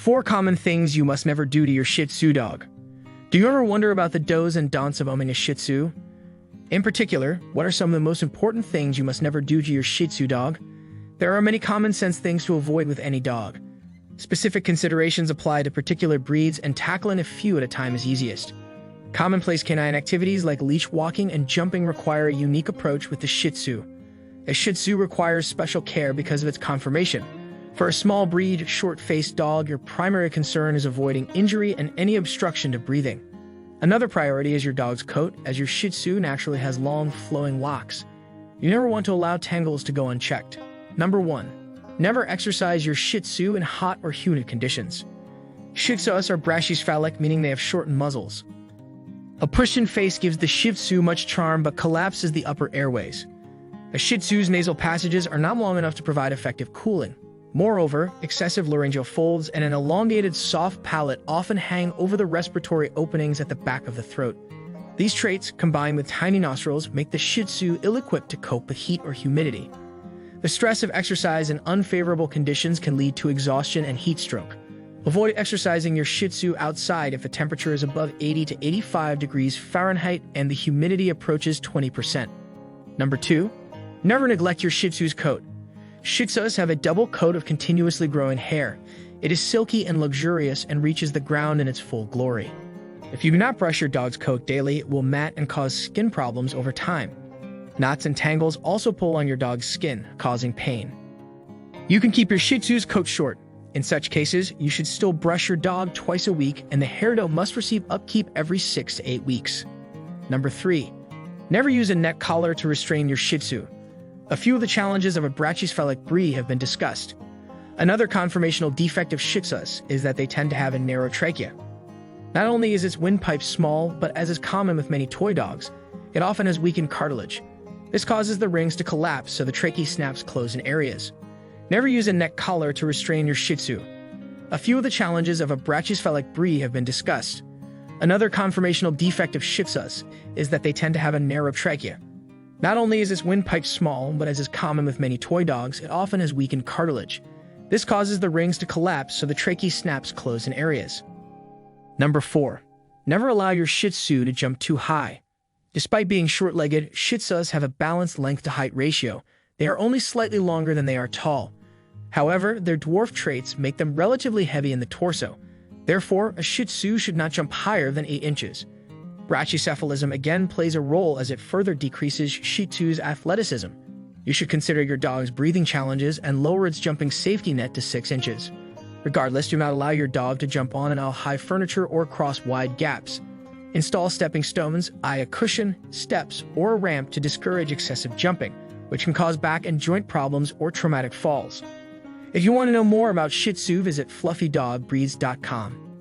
4 common things you must never do to your Shih Tzu dog. Do you ever wonder about the do's and don'ts of owning a Shih Tzu? In particular, what are some of the most important things you must never do to your Shih Tzu dog? There are many common sense things to avoid with any dog. Specific considerations apply to particular breeds, and tackling a few at a time is easiest. Commonplace canine activities like leash walking and jumping require a unique approach with the Shih Tzu. A Shih Tzu requires special care because of its conformation. For a small breed, short-faced dog, your primary concern is avoiding injury and any obstruction to breathing. Another priority is your dog's coat, as your Shih Tzu naturally has long, flowing locks. You never want to allow tangles to go unchecked. Number 1. Never exercise your Shih Tzu in hot or humid conditions. Shih Tzus are brachycephalic, meaning they have shortened muzzles. A pushed-in face gives the Shih Tzu much charm but collapses the upper airways. A Shih Tzu's nasal passages are not long enough to provide effective cooling. Moreover, excessive laryngeal folds and an elongated, soft palate often hang over the respiratory openings at the back of the throat. These traits, combined with tiny nostrils, make the Shih Tzu ill-equipped to cope with heat or humidity. The stress of exercise in unfavorable conditions can lead to exhaustion and heat stroke. Avoid exercising your Shih Tzu outside if the temperature is above 80 to 85 degrees Fahrenheit and the humidity approaches 20%. Number 2. Never neglect your Shih Tzu's coat. Shih Tzus have a double coat of continuously growing hair. It is silky and luxurious and reaches the ground in its full glory. If you do not brush your dog's coat daily, it will mat and cause skin problems over time. Knots and tangles also pull on your dog's skin, causing pain. You can keep your Shih Tzu's coat short. In such cases, you should still brush your dog twice a week, and the hairdo must receive upkeep every 6 to 8 weeks. Number 3. Never use a neck collar to restrain your Shih Tzu. A few of the challenges of a brachycephalic breed have been discussed. Another conformational defect of Shih Tzus is that they tend to have a narrow trachea. Not only is its windpipe small, but as is common with many toy dogs, it often has weakened cartilage. This causes the rings to collapse so the trachea snaps closed in areas. Never use a neck collar to restrain your Shih Tzu. A few of the challenges of a brachycephalic breed have been discussed. Another conformational defect of Shih Tzus is that they tend to have a narrow trachea. Not only is its windpipe small, but as is common with many toy dogs, it often has weakened cartilage. This causes the rings to collapse so the trachea snaps closed in areas. Number 4. Never allow your Shih Tzu to jump too high. Despite being short-legged, Shih Tzus have a balanced length-to-height ratio. They are only slightly longer than they are tall. However, their dwarf traits make them relatively heavy in the torso. Therefore, a Shih Tzu should not jump higher than 8 inches. Brachycephalism again plays a role as it further decreases Shih Tzu's athleticism. You should consider your dog's breathing challenges and lower its jumping safety net to 6 inches. Regardless, do not allow your dog to jump on and out high furniture or cross wide gaps. Install stepping stones, a cushion, steps, or a ramp to discourage excessive jumping, which can cause back and joint problems or traumatic falls. If you want to know more about Shih Tzu, visit fluffydogbreeds.com.